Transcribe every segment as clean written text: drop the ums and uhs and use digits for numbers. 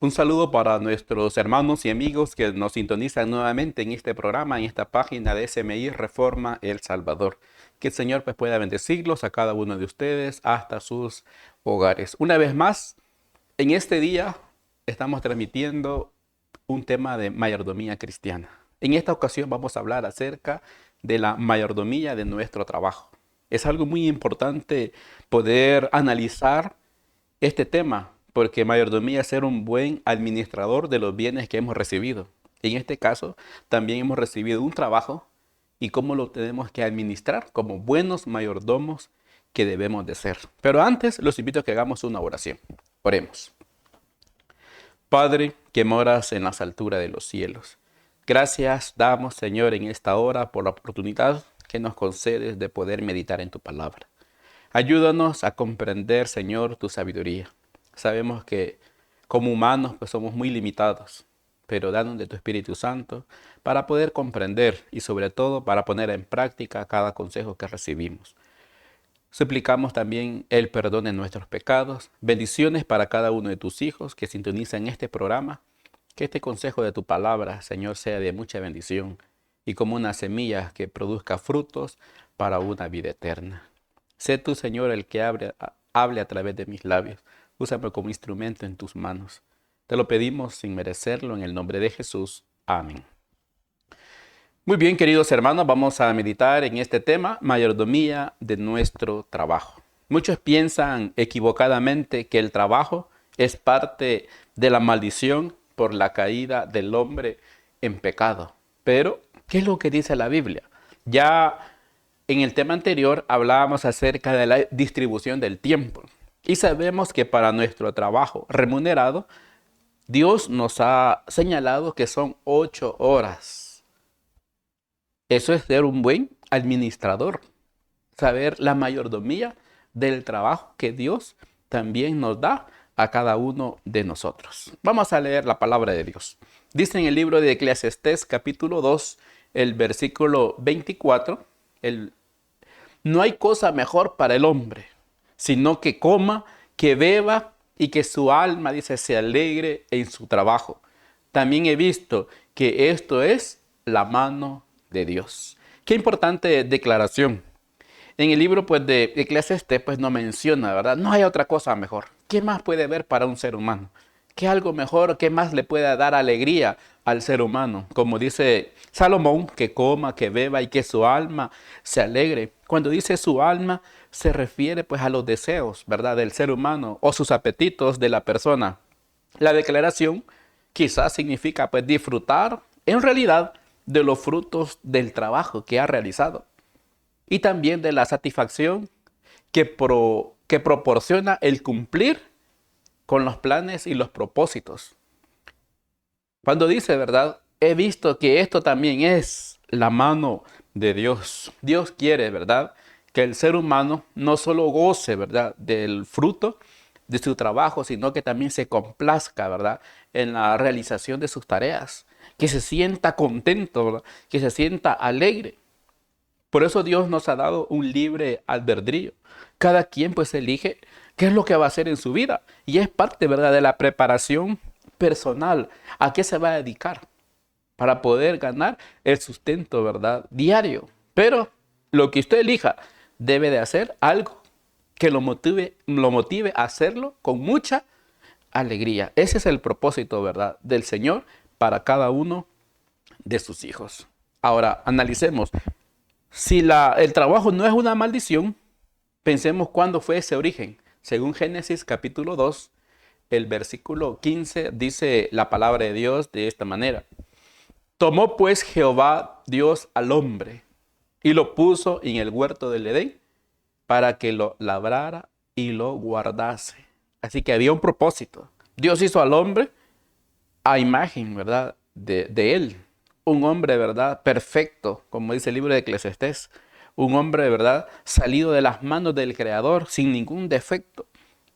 Un saludo para nuestros hermanos y amigos que nos sintonizan nuevamente en este programa, en esta página de SMI Reforma El Salvador. Que el Señor pues, pueda bendecirlos a cada uno de ustedes hasta sus hogares. Una vez más, en este día estamos transmitiendo un tema de mayordomía cristiana. En esta ocasión vamos a hablar acerca de la mayordomía de nuestro trabajo. Es algo muy importante poder analizar este tema, porque mayordomía es ser un buen administrador de los bienes que hemos recibido. En este caso, también hemos recibido un trabajo y cómo lo tenemos que administrar como buenos mayordomos que debemos de ser. Pero antes, los invito a que hagamos una oración. Oremos. Padre, que moras en las alturas de los cielos, gracias damos, Señor, en esta hora por la oportunidad que nos concedes de poder meditar en tu palabra. Ayúdanos a comprender, Señor, tu sabiduría. Sabemos que como humanos pues somos muy limitados, pero danos de tu Espíritu Santo para poder comprender y sobre todo para poner en práctica cada consejo que recibimos. Suplicamos también el perdón de nuestros pecados, bendiciones para cada uno de tus hijos que sintonizan este programa, que este consejo de tu palabra, Señor, sea de mucha bendición y como una semilla que produzca frutos para una vida eterna. Sé tú, Señor, el que hable a través de mis labios. Úsame como instrumento en tus manos. Te lo pedimos sin merecerlo en el nombre de Jesús. Amén. Muy bien, queridos hermanos, vamos a meditar en este tema, mayordomía de nuestro trabajo. Muchos piensan equivocadamente que el trabajo es parte de la maldición por la caída del hombre en pecado. Pero, ¿qué es lo que dice la Biblia? Ya en el tema anterior hablábamos acerca de la distribución del tiempo y sabemos que para nuestro trabajo remunerado, Dios nos ha señalado que son 8 horas. Eso es ser un buen administrador, saber la mayordomía del trabajo que Dios también nos da a cada uno de nosotros. Vamos a leer la palabra de Dios. Dice en el libro de Eclesiastés capítulo 2, el versículo 24, no hay cosa mejor para el hombre, sino que coma, que beba y que su alma, dice, se alegre en su trabajo. También he visto que esto es la mano de Dios. Qué importante declaración. En el libro pues, de Eclesiastés pues, no menciona, ¿verdad? No hay otra cosa mejor. ¿Qué más puede haber para un ser humano? ¿Qué algo mejor? ¿Qué más le pueda dar alegría al ser humano? Como dice Salomón, que coma, que beba y que su alma se alegre. Cuando dice su alma, se refiere pues a los deseos, ¿verdad? Del ser humano o sus apetitos de la persona. La declaración quizás significa pues disfrutar en realidad de los frutos del trabajo que ha realizado y también de la satisfacción que proporciona el cumplir con los planes y los propósitos. Cuando dice, ¿verdad? He visto que esto también es la mano de Dios. Dios quiere, ¿verdad? Que el ser humano no solo goce, ¿verdad? Del fruto de su trabajo, sino que también se complazca, ¿verdad? En la realización de sus tareas. Que se sienta contento, ¿verdad? Que se sienta alegre. Por eso Dios nos ha dado un libre albedrío. Cada quien pues elige qué es lo que va a hacer en su vida. Y es parte, ¿verdad?, de la preparación personal. ¿A qué se va a dedicar? Para poder ganar el sustento, ¿verdad?, diario. Pero lo que usted elija debe de hacer algo que lo motive a hacerlo con mucha alegría. Ese es el propósito, ¿verdad?, del Señor para cada uno de sus hijos. Ahora, analicemos. Si el trabajo no es una maldición, pensemos cuándo fue ese origen. Según Génesis capítulo 2, el versículo 15 dice la palabra de Dios de esta manera. Tomó pues Jehová Dios al hombre y lo puso en el huerto del Edén para que lo labrara y lo guardase. Así que había un propósito. Dios hizo al hombre a imagen, ¿verdad?, de él. Un hombre, ¿verdad?, perfecto, como dice el libro de Eclesiastés. Un hombre, ¿verdad?, salido de las manos del Creador sin ningún defecto.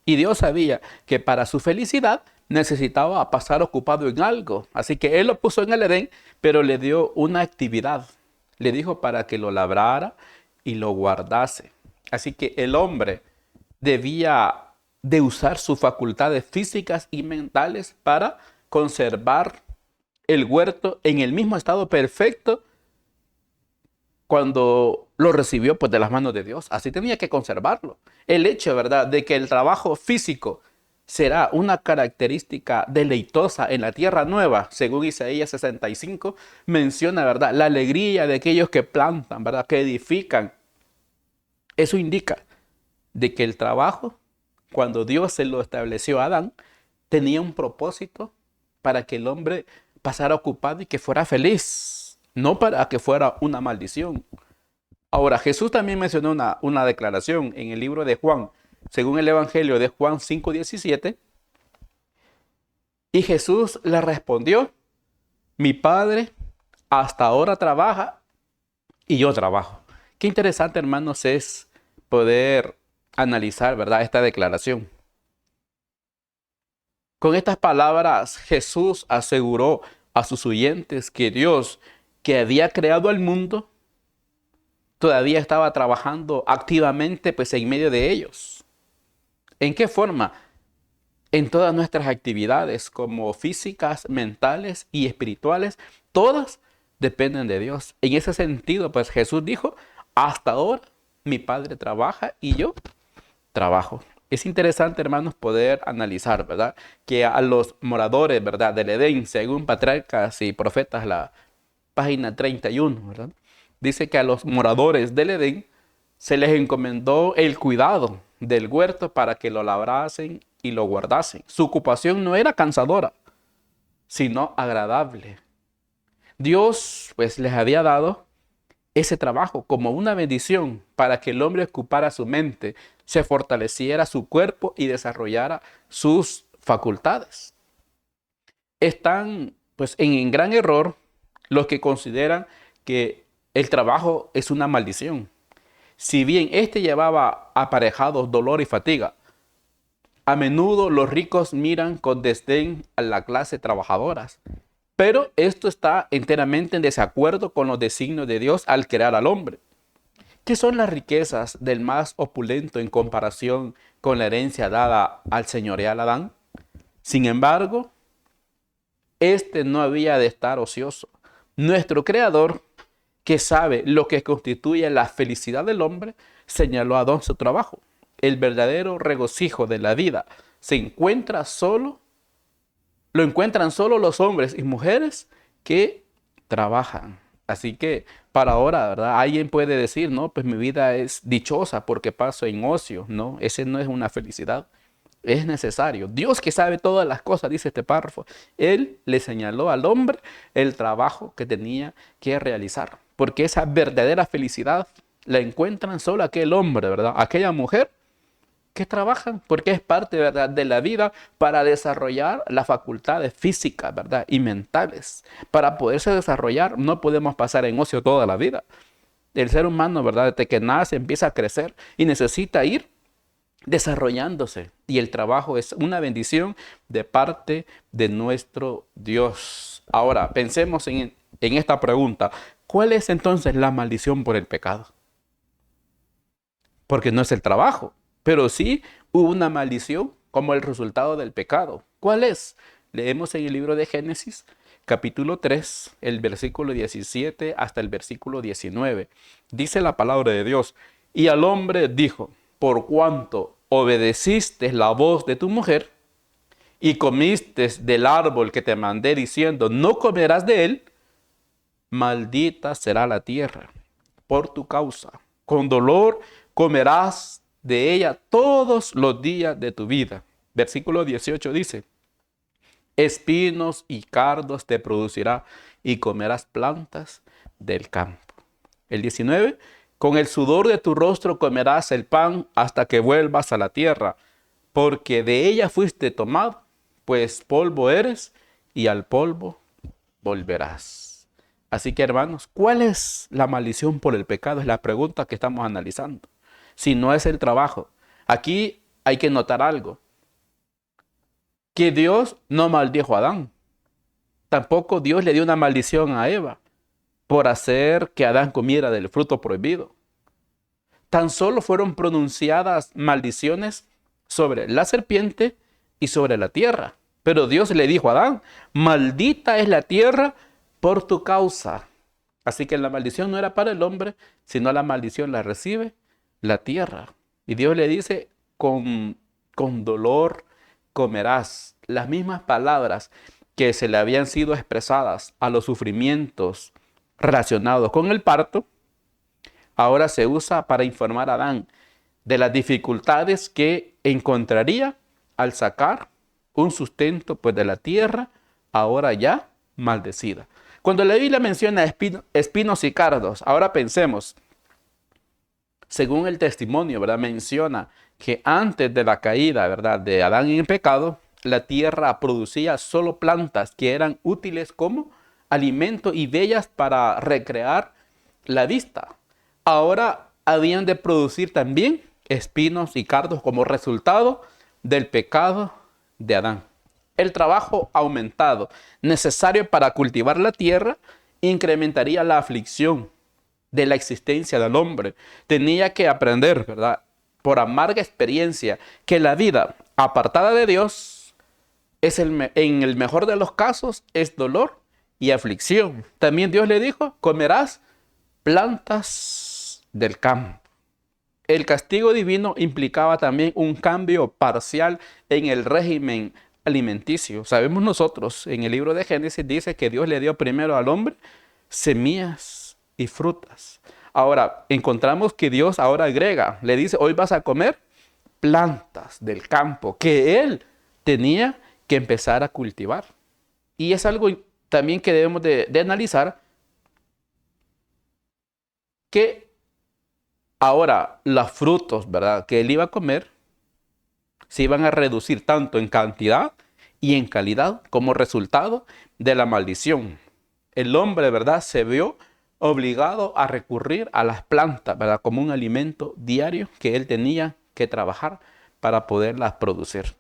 Y Dios sabía que para su felicidad necesitaba pasar ocupado en algo. Así que Él lo puso en el Edén, pero le dio una actividad. Le dijo para que lo labrara y lo guardase. Así que el hombre debía de usar sus facultades físicas y mentales para conservar el huerto en el mismo estado perfecto cuando lo recibió pues de las manos de Dios. Así tenía que conservarlo. El hecho, ¿verdad?, de que el trabajo físico será una característica deleitosa en la tierra nueva, según Isaías 65, menciona, ¿verdad?, la alegría de aquellos que plantan, ¿verdad?, que edifican. Eso indica de que el trabajo, cuando Dios se lo estableció a Adán, tenía un propósito para que el hombre pasara ocupado y que fuera feliz, no para que fuera una maldición. Ahora, Jesús también mencionó una declaración en el libro de Juan, según el Evangelio de Juan 5:17, y Jesús le respondió: mi Padre hasta ahora trabaja y yo trabajo. Qué interesante, hermanos, es poder analizar, ¿verdad?, esta declaración. Con estas palabras, Jesús aseguró a sus oyentes que Dios, que había creado al mundo, todavía estaba trabajando activamente pues en medio de ellos. ¿En qué forma? En todas nuestras actividades, como físicas, mentales y espirituales, todas dependen de Dios. En ese sentido, pues Jesús dijo: hasta ahora mi Padre trabaja y yo trabajo. Es interesante, hermanos, poder analizar, ¿verdad?, que a los moradores, ¿verdad?, del Edén, según Patriarcas y Profetas, la página 31, ¿verdad?, dice que a los moradores del Edén se les encomendó el cuidado del huerto para que lo labrasen y lo guardasen. Su ocupación no era cansadora, sino agradable. Dios, pues, les había dado ese trabajo como una bendición para que el hombre ocupara su mente, se fortaleciera su cuerpo y desarrollara sus facultades. Están pues en gran error los que consideran que el trabajo es una maldición. Si bien este llevaba aparejados dolor y fatiga, a menudo los ricos miran con desdén a la clase trabajadora. Pero esto está enteramente en desacuerdo con los designios de Dios al crear al hombre. ¿Qué son las riquezas del más opulento en comparación con la herencia dada al señorial Adán? Sin embargo, este no había de estar ocioso. Nuestro Creador, que sabe lo que constituye la felicidad del hombre, señaló a Adán su trabajo. El verdadero regocijo de la vida lo encuentran solo los hombres y mujeres que trabajan. Así que para ahora, ¿verdad?, alguien puede decir: no, pues mi vida es dichosa porque paso en ocio. No, ese no es una felicidad. Es necesario. Dios, que sabe todas las cosas, dice este párrafo, Él le señaló al hombre el trabajo que tenía que realizar. Porque esa verdadera felicidad la encuentran solo aquel hombre, ¿verdad?, aquella mujer que trabajan, porque es parte, ¿verdad?, de la vida para desarrollar las facultades físicas, ¿verdad?, y mentales. Para poderse desarrollar no podemos pasar en ocio toda la vida. El ser humano, ¿verdad?, desde que nace empieza a crecer y necesita ir desarrollándose. Y el trabajo es una bendición de parte de nuestro Dios. Ahora, pensemos en esta pregunta: ¿cuál es entonces la maldición por el pecado? Porque no es el trabajo, pero sí hubo una maldición como el resultado del pecado. ¿Cuál es? Leemos en el libro de Génesis, capítulo 3, el versículo 17 hasta el versículo 19. Dice la palabra de Dios: y al hombre dijo: por cuanto obedeciste la voz de tu mujer y comiste del árbol que te mandé diciendo: no comerás de él, maldita será la tierra por tu causa. Con dolor comerás de ella todos los días de tu vida. Versículo 18 dice: espinos y cardos te producirá y comerás plantas del campo. El 19: con el sudor de tu rostro comerás el pan hasta que vuelvas a la tierra, porque de ella fuiste tomado, pues polvo eres y al polvo volverás. Así que, hermanos, ¿cuál es la maldición por el pecado? Es la pregunta que estamos analizando. Si no es el trabajo. Aquí hay que notar algo: que Dios no maldijo a Adán. Tampoco Dios le dio una maldición a Eva por hacer que Adán comiera del fruto prohibido. Tan solo fueron pronunciadas maldiciones sobre la serpiente y sobre la tierra. Pero Dios le dijo a Adán, maldita es la tierra por tu causa. Así que la maldición no era para el hombre, sino la maldición la recibe la tierra. Y Dios le dice, con dolor comerás. Las mismas palabras que se le habían sido expresadas a los sufrimientos relacionados con el parto, ahora se usa para informar a Adán de las dificultades que encontraría al sacar un sustento pues, de la tierra, ahora ya maldecida. Cuando la Biblia menciona espinos y cardos, ahora pensemos, según el testimonio, ¿verdad? Menciona que antes de la caída, ¿verdad? De Adán en el pecado, la tierra producía solo plantas que eran útiles como alimento y bellas para recrear la vista. Ahora habían de producir también espinos y cardos como resultado del pecado de Adán. El trabajo aumentado necesario para cultivar la tierra incrementaría la aflicción de la existencia del hombre. Tenía que aprender, ¿verdad? Por amarga experiencia, que la vida apartada de Dios en el mejor de los casos es dolor y aflicción. También Dios le dijo, comerás plantas del campo. El castigo divino implicaba también un cambio parcial en el régimen alimenticio. Sabemos nosotros, en el libro de Génesis dice que Dios le dio primero al hombre semillas y frutas. Ahora, encontramos que Dios ahora agrega, le dice, hoy vas a comer plantas del campo que Él tenía que empezar a cultivar. Y es algo también que debemos de analizar, que ahora los frutos, ¿verdad?, que Él iba a comer, se iban a reducir tanto en cantidad y en calidad como resultado de la maldición. El hombre, ¿verdad?, se vio obligado a recurrir a las plantas, ¿verdad?, como un alimento diario que él tenía que trabajar para poderlas producir.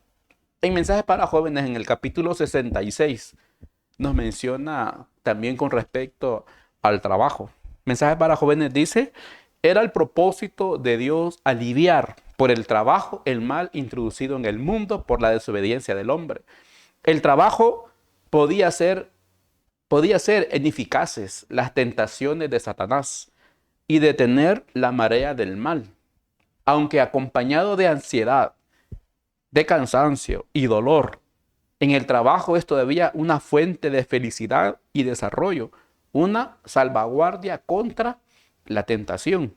En Mensajes para Jóvenes, en el capítulo 66, nos menciona también con respecto al trabajo. Mensajes para Jóvenes dice, era el propósito de Dios aliviar por el trabajo el mal introducido en el mundo por la desobediencia del hombre. El trabajo podía ser ineficaces las tentaciones de Satanás y detener la marea del mal, aunque acompañado de ansiedad, de cansancio y dolor. En el trabajo es todavía una fuente de felicidad y desarrollo, una salvaguardia contra la tentación.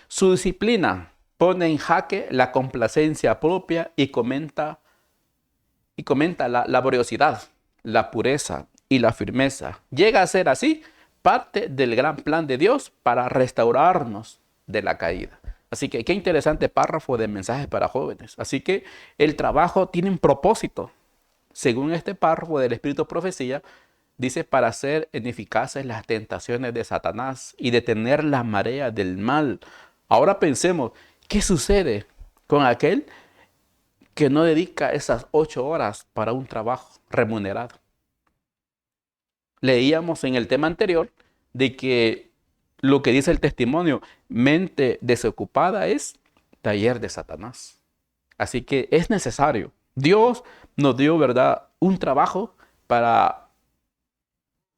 Su disciplina pone en jaque la complacencia propia y comenta la laboriosidad, la pureza y la firmeza. Llega a ser así parte del gran plan de Dios para restaurarnos de la caída. Así que qué interesante párrafo de Mensajes para Jóvenes. Así que el trabajo tiene un propósito. Según este párrafo del Espíritu de Profecía, dice para hacer ineficaces las tentaciones de Satanás y detener la marea del mal. Ahora pensemos, ¿qué sucede con aquel que no dedica esas 8 horas para un trabajo remunerado? Leíamos en el tema anterior de que lo que dice el testimonio, mente desocupada es taller de Satanás. Así que es necesario. Dios nos dio, ¿verdad?, un trabajo para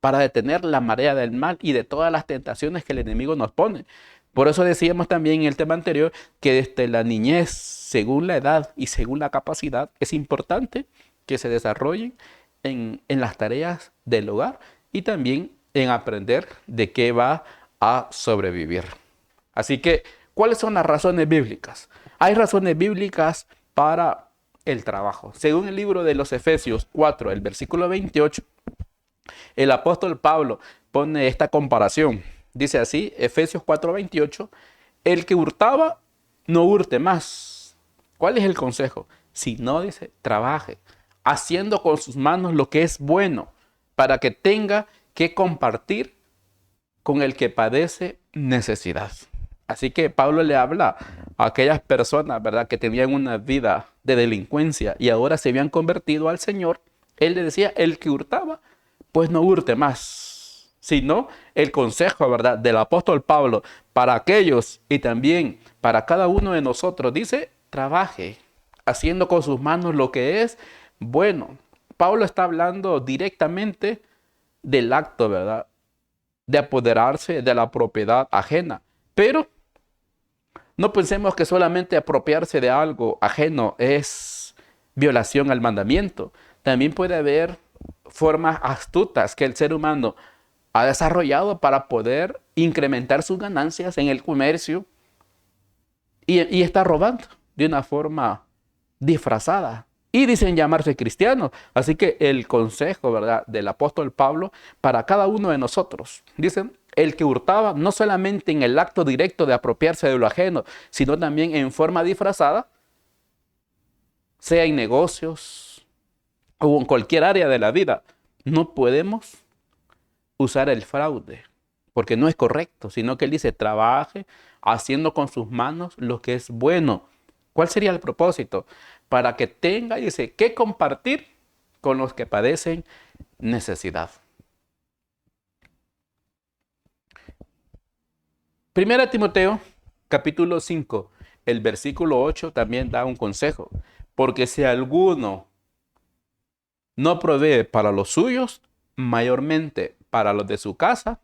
detener la marea del mal y de todas las tentaciones que el enemigo nos pone. Por eso decíamos también en el tema anterior que desde la niñez, según la edad y según la capacidad, es importante que se desarrollen en las tareas del hogar y también en aprender de qué va a sobrevivir. Así que, ¿cuáles son las razones bíblicas? Hay razones bíblicas para el trabajo. Según el libro de los Efesios 4, el versículo 28, el apóstol Pablo pone esta comparación. Dice así, Efesios 4:28, el que hurtaba, no hurte más. ¿Cuál es el consejo? Si no, dice, trabaje, haciendo con sus manos lo que es bueno, para que tenga que compartir con el que padece necesidad. Así que Pablo le habla a aquellas personas, ¿verdad?, que tenían una vida de delincuencia y ahora se habían convertido al Señor. Él le decía, el que hurtaba, pues no hurte más. Sino el consejo, ¿verdad?, del apóstol Pablo para aquellos y también para cada uno de nosotros, dice, trabaje, haciendo con sus manos lo que es bueno. Pablo está hablando directamente del acto, ¿verdad? De apoderarse de la propiedad ajena. Pero no pensemos que solamente apropiarse de algo ajeno es violación al mandamiento. También puede haber formas astutas que el ser humano ha desarrollado para poder incrementar sus ganancias en el comercio y está robando de una forma disfrazada. Y dicen llamarse cristianos. Así que el consejo, ¿verdad?, del apóstol Pablo para cada uno de nosotros. Dicen, el que hurtaba no solamente en el acto directo de apropiarse de lo ajeno, sino también en forma disfrazada, sea en negocios o en cualquier área de la vida. No podemos usar el fraude, porque no es correcto, sino que él dice, trabaje haciendo con sus manos lo que es bueno. ¿Cuál sería el propósito? Para que tenga, dice, que compartir con los que padecen necesidad. Primera Timoteo, capítulo 5, el versículo 8 también da un consejo. Porque si alguno no provee para los suyos, mayormente para los de su casa,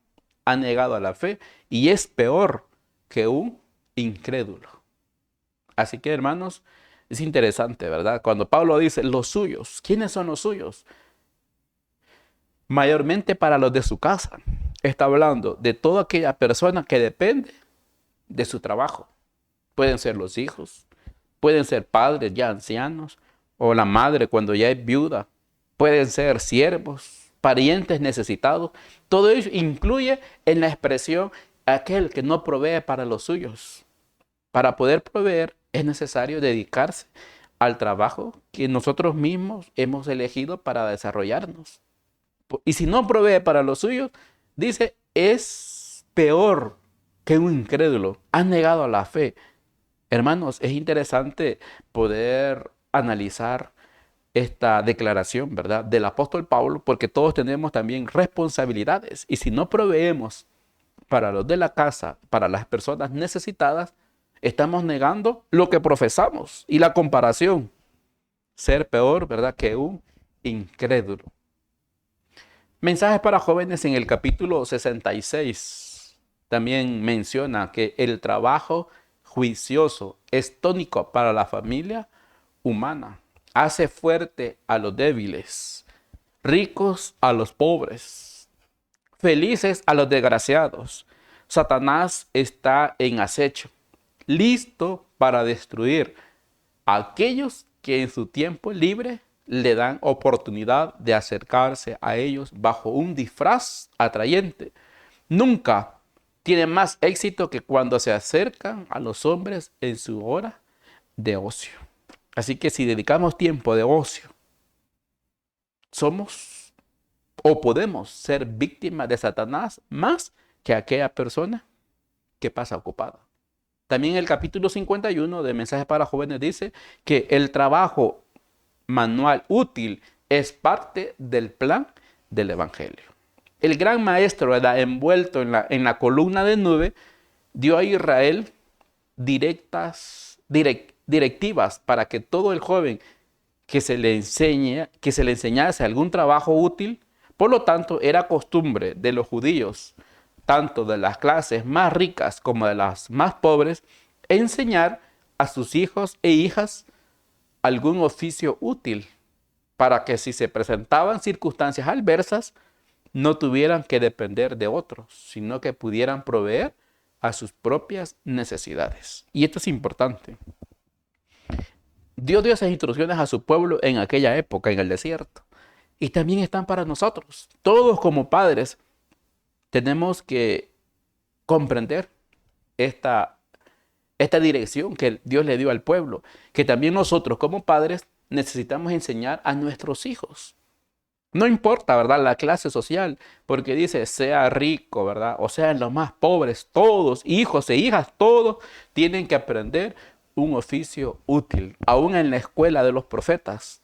ha negado a la fe y es peor que un incrédulo. Así que, hermanos, es interesante, ¿verdad? Cuando Pablo dice los suyos, ¿quiénes son los suyos? Mayormente para los de su casa. Está hablando de toda aquella persona que depende de su trabajo. Pueden ser los hijos, pueden ser padres ya ancianos, o la madre cuando ya es viuda, pueden ser siervos, parientes necesitados. Todo ello incluye en la expresión aquel que no provee para los suyos. Para poder proveer es necesario dedicarse al trabajo que nosotros mismos hemos elegido para desarrollarnos. Y si no provee para los suyos, dice, es peor que un incrédulo. Ha negado a la fe. Hermanos, es interesante poder analizar esta declaración, ¿verdad?, del apóstol Pablo, porque todos tenemos también responsabilidades. Y si no proveemos para los de la casa, para las personas necesitadas, estamos negando lo que profesamos. Y la comparación, ser peor, ¿verdad?, que un incrédulo. Mensajes para jóvenes en el capítulo 66 también menciona que el trabajo juicioso es tónico para la familia humana. Hace fuerte a los débiles, ricos a los pobres, felices a los desgraciados. Satanás está en acecho, listo para destruir a aquellos que en su tiempo libre le dan oportunidad de acercarse a ellos bajo un disfraz atrayente. Nunca tiene más éxito que cuando se acercan a los hombres en su hora de ocio. Así que si dedicamos tiempo de ocio, somos o podemos ser víctimas de Satanás más que aquella persona que pasa ocupada. También el capítulo 51 de Mensajes para Jóvenes dice que el trabajo manual útil es parte del plan del Evangelio. El gran maestro, ¿verdad?, envuelto en la columna de nube, dio a Israel directivas para que todo el joven que se le enseñase algún trabajo útil. Por lo tanto, era costumbre de los judíos, tanto de las clases más ricas como de las más pobres, enseñar a sus hijos e hijas algún oficio útil para que si se presentaban circunstancias adversas, no tuvieran que depender de otros, sino que pudieran proveer a sus propias necesidades. Y esto es importante. Dios dio esas instrucciones a su pueblo en aquella época, en el desierto. Y también están para nosotros. Todos como padres tenemos que comprender esta dirección que Dios le dio al pueblo, que también nosotros como padres necesitamos enseñar a nuestros hijos. No importa, ¿verdad?, la clase social, porque dice, sea rico, ¿verdad?, o sean los más pobres, todos, hijos e hijas, todos tienen que aprender un oficio útil, aún en la escuela de los profetas.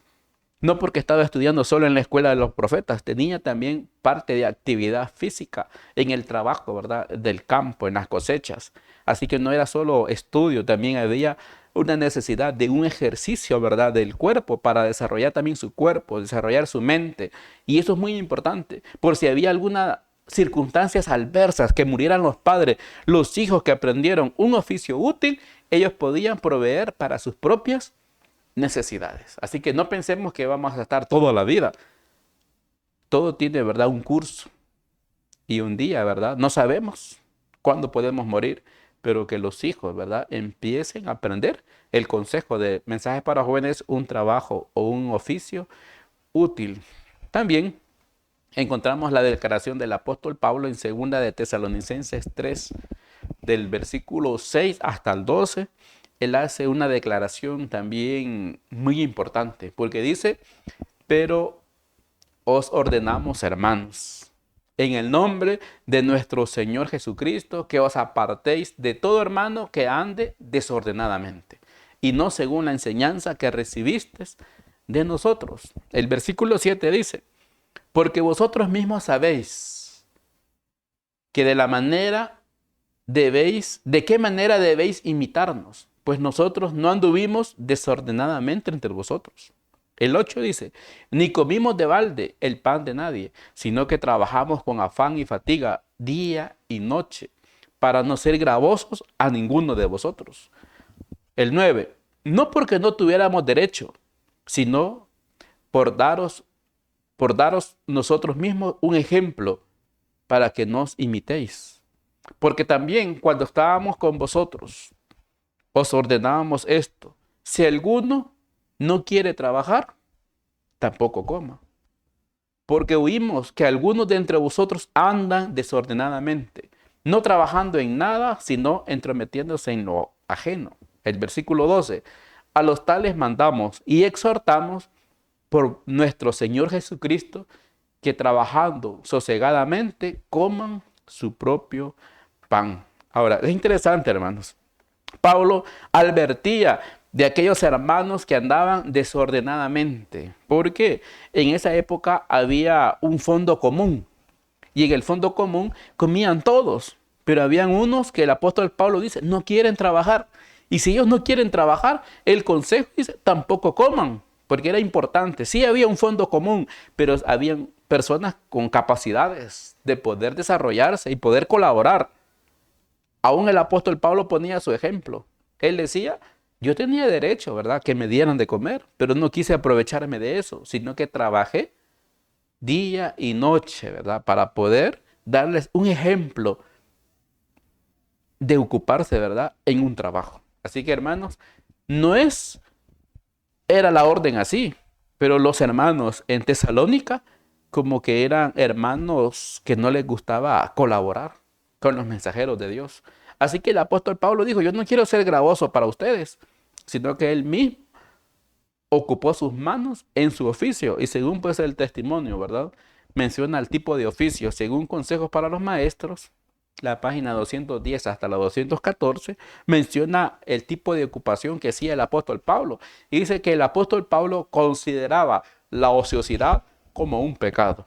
No porque estaba estudiando solo en la escuela de los profetas, tenía también parte de actividad física en el trabajo, ¿verdad?, del campo, en las cosechas. Así que no era solo estudio, también había una necesidad de un ejercicio, ¿verdad?, del cuerpo para desarrollar también su cuerpo, desarrollar su mente. Y eso es muy importante, por si había alguna circunstancias adversas, que murieran los padres, los hijos que aprendieron un oficio útil, ellos podían proveer para sus propias necesidades. Así que no pensemos que vamos a estar toda la vida. Todo tiene, ¿verdad?, un curso y un día, ¿verdad? No sabemos cuándo podemos morir, pero que los hijos, ¿verdad?, empiecen a aprender el consejo de Mensajes para Jóvenes, un trabajo o un oficio útil. También encontramos la declaración del apóstol Pablo en 2 de Tesalonicenses 3, del versículo 6 hasta el 12. Él hace una declaración también muy importante, porque dice: pero os ordenamos, hermanos, en el nombre de nuestro Señor Jesucristo, que os apartéis de todo hermano que ande desordenadamente, y no según la enseñanza que recibisteis de nosotros. El versículo 7 dice: porque vosotros mismos sabéis que de qué manera debéis imitarnos, pues nosotros no anduvimos desordenadamente entre vosotros. El 8 dice: ni comimos de balde el pan de nadie, sino que trabajamos con afán y fatiga día y noche, para no ser gravosos a ninguno de vosotros. El 9: no porque no tuviéramos derecho, sino por daros nosotros mismos un ejemplo para que nos imitéis. Porque también cuando estábamos con vosotros, os ordenábamos esto: si alguno no quiere trabajar, tampoco coma. Porque oímos que algunos de entre vosotros andan desordenadamente, no trabajando en nada, sino entrometiéndose en lo ajeno. El versículo 12: a los tales mandamos y exhortamos por nuestro Señor Jesucristo, que trabajando sosegadamente coman su propio pan. Ahora, es interesante, hermanos. Pablo advertía de aquellos hermanos que andaban desordenadamente, porque en esa época había un fondo común, y en el fondo común comían todos, pero habían unos que el apóstol Pablo dice no quieren trabajar, y si ellos no quieren trabajar, el consejo dice tampoco coman, porque era importante. Sí había un fondo común, pero habían personas con capacidades de poder desarrollarse y poder colaborar. Aún el apóstol Pablo ponía su ejemplo. Él decía: yo tenía derecho, ¿verdad?, que me dieran de comer, pero no quise aprovecharme de eso, sino que trabajé día y noche, ¿verdad?, para poder darles un ejemplo de ocuparse, ¿verdad?, en un trabajo. Así que, hermanos, era la orden así, pero los hermanos en Tesalónica como que eran hermanos que no les gustaba colaborar con los mensajeros de Dios. Así que el apóstol Pablo dijo: yo no quiero ser gravoso para ustedes, sino que él mismo ocupó sus manos en su oficio. Y según pues el testimonio, ¿verdad?, menciona el tipo de oficio. Según Consejos para los Maestros, la página 210 hasta la 214, menciona el tipo de ocupación que hacía el apóstol Pablo. Y dice que el apóstol Pablo consideraba la ociosidad como un pecado.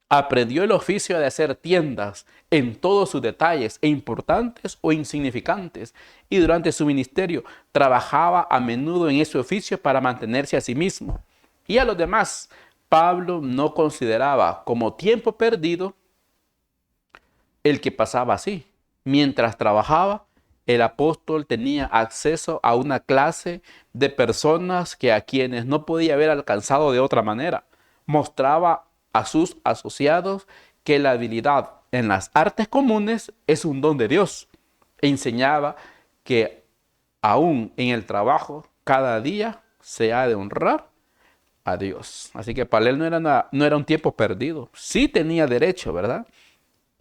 Aprendió el oficio de hacer tiendas en todos sus detalles, importantes o insignificantes, y durante su ministerio trabajaba a menudo en ese oficio para mantenerse a sí mismo. Y a los demás, Pablo no consideraba como tiempo perdido el que pasaba así. Mientras trabajaba, el apóstol tenía acceso a una clase de personas que a quienes no podía haber alcanzado de otra manera. Mostraba a sus asociados que la habilidad en las artes comunes es un don de Dios. E enseñaba que aún en el trabajo, cada día se ha de honrar a Dios. Así que para él no era un tiempo perdido. Sí tenía derecho, ¿verdad?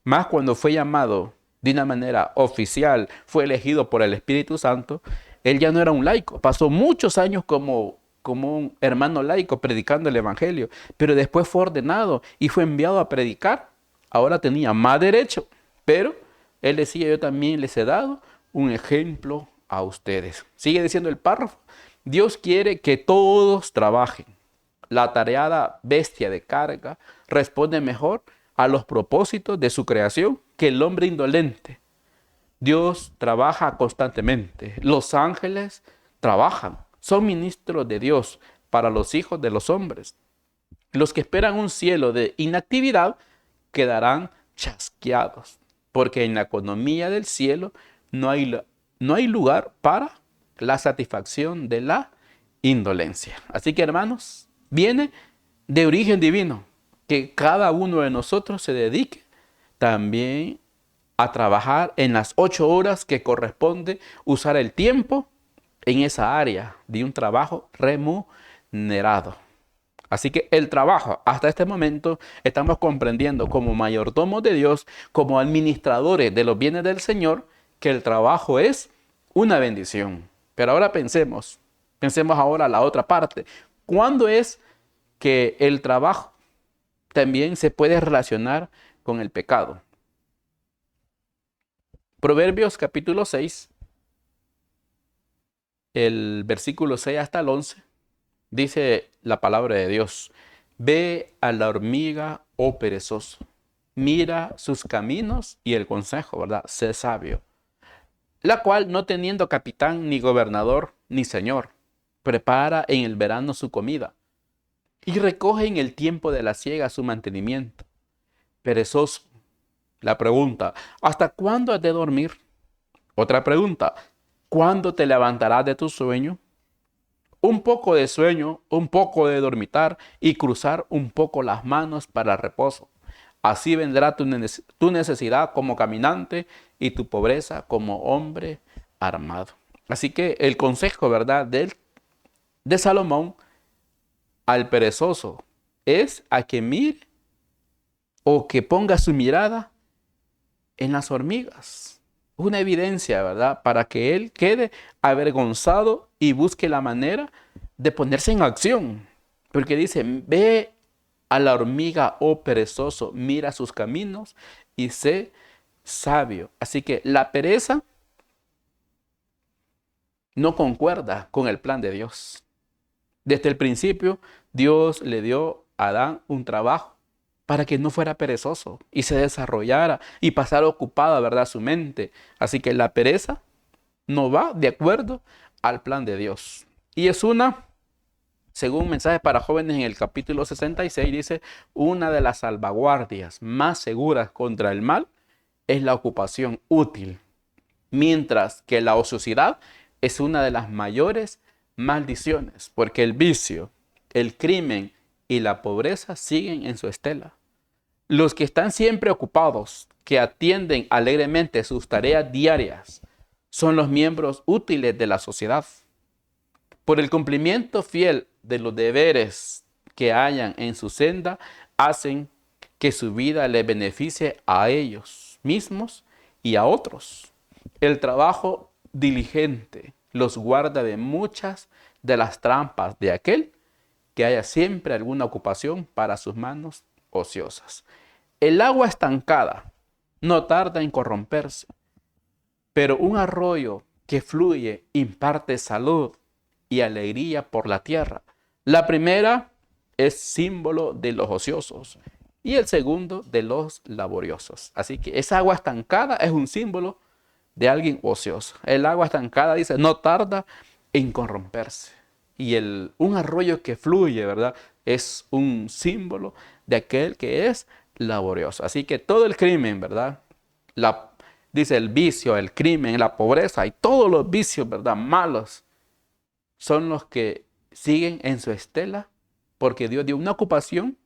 Más cuando fue llamado de una manera oficial, fue elegido por el Espíritu Santo, él ya no era un laico. Pasó muchos años como un hermano laico predicando el Evangelio, pero después fue ordenado y fue enviado a predicar. Ahora tenía más derecho, pero él decía: yo también les he dado un ejemplo a ustedes. Sigue diciendo el párrafo: Dios quiere que todos trabajen. La atareada bestia de carga responde mejor a los propósitos de su creación que el hombre indolente. Dios trabaja constantemente. Los ángeles trabajan, son ministros de Dios para los hijos de los hombres. Los que esperan un cielo de inactividad quedarán chasqueados, porque en la economía del cielo no hay lugar para la satisfacción de la indolencia. Así que, hermanos, viene de origen divino que cada uno de nosotros se dedique también a trabajar en las 8 horas que corresponde usar el tiempo en esa área de un trabajo remunerado. Así que el trabajo, hasta este momento, estamos comprendiendo como mayordomos de Dios, como administradores de los bienes del Señor, que el trabajo es una bendición. Pero ahora pensemos ahora la otra parte. ¿Cuándo es que el trabajo también se puede relacionar con el pecado? Proverbios capítulo 6, el versículo 6 hasta el 11, dice la palabra de Dios: ve a la hormiga, oh perezoso, mira sus caminos y el consejo, ¿verdad? Sé sabio, la cual, no teniendo capitán, ni gobernador, ni señor, prepara en el verano su comida y recoge en el tiempo de la siega su mantenimiento. Perezoso. La pregunta: ¿hasta cuándo has de dormir? Otra pregunta: ¿cuándo te levantarás de tu sueño? Un poco de sueño, un poco de dormitar y cruzar un poco las manos para reposo. Así vendrá tu necesidad como caminante y tu pobreza como hombre armado. Así que el consejo, ¿verdad?, de Salomón al perezoso es a que mire o que ponga su mirada en las hormigas. Una evidencia, ¿verdad?, para que él quede avergonzado y busque la manera de ponerse en acción. Porque dice: ve a la hormiga, oh perezoso, mira sus caminos y sé sabio. Así que la pereza no concuerda con el plan de Dios. Desde el principio, Dios le dio a Adán un trabajo para que no fuera perezoso y se desarrollara y pasara ocupada, ¿verdad?, su mente. Así que la pereza no va de acuerdo al plan de Dios. Y es según Mensajes para Jóvenes en el capítulo 66, dice: una de las salvaguardias más seguras contra el mal es la ocupación útil, mientras que la ociosidad es una de las mayores maldiciones, porque el vicio, el crimen y la pobreza siguen en su estela. Los que están siempre ocupados, que atienden alegremente sus tareas diarias, son los miembros útiles de la sociedad. Por el cumplimiento fiel de los deberes que hayan en su senda, hacen que su vida les beneficie a ellos mismos y a otros. El trabajo diligente los guarda de muchas de las trampas de aquel que haya siempre alguna ocupación para sus manos ociosas. El agua estancada no tarda en corromperse, pero un arroyo que fluye imparte salud y alegría por la tierra. La primera es símbolo de los ociosos y el segundo de los laboriosos. Así que esa agua estancada es un símbolo de alguien ocioso. El agua estancada, dice, no tarda en corromperse. Y un arroyo que fluye, ¿verdad?, es un símbolo de aquel que es laborioso. Así que todo el crimen, ¿verdad?, dice el vicio, el crimen, la pobreza y todos los vicios, ¿verdad?, malos, son los que siguen en su estela, porque Dios dio una ocupación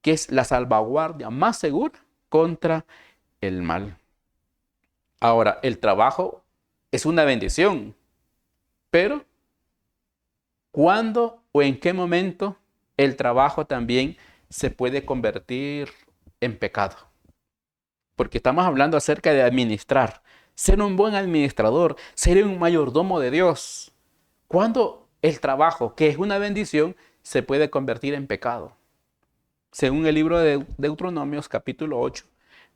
que es la salvaguardia más segura contra el mal. Ahora, el trabajo es una bendición, pero ¿cuándo o en qué momento el trabajo también se puede convertir en pecado? Porque estamos hablando acerca de administrar, ser un buen administrador, ser un mayordomo de Dios. ¿Cuándo el trabajo, que es una bendición, se puede convertir en pecado? Según el libro de Deuteronomios capítulo 8,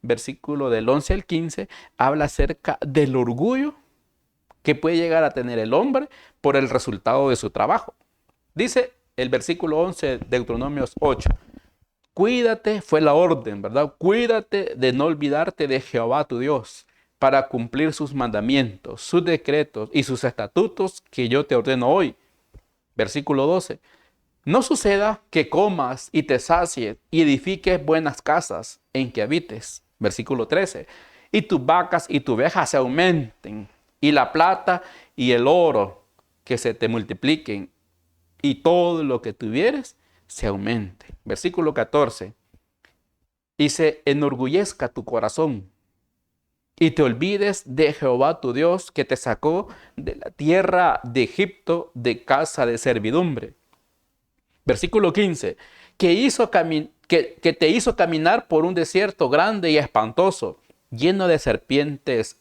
versículo del 11 al 15, habla acerca del orgullo que puede llegar a tener el hombre por el resultado de su trabajo. Dice el versículo 11 de Deuteronomios 8, cuídate, fue la orden, ¿verdad? Cuídate de no olvidarte de Jehová tu Dios, para cumplir sus mandamientos, sus decretos y sus estatutos que yo te ordeno hoy. Versículo 12. No suceda que comas y te sacies y edifiques buenas casas en que habites. Versículo 13. Y tus vacas y tus ovejas se aumenten, y la plata y el oro que se te multipliquen, y todo lo que tuvieres se aumente. Versículo 14. Y se enorgullezca tu corazón, y te olvides de Jehová tu Dios, que te sacó de la tierra de Egipto, de casa de servidumbre. Versículo 15. Que te hizo caminar por un desierto grande y espantoso, lleno de serpientes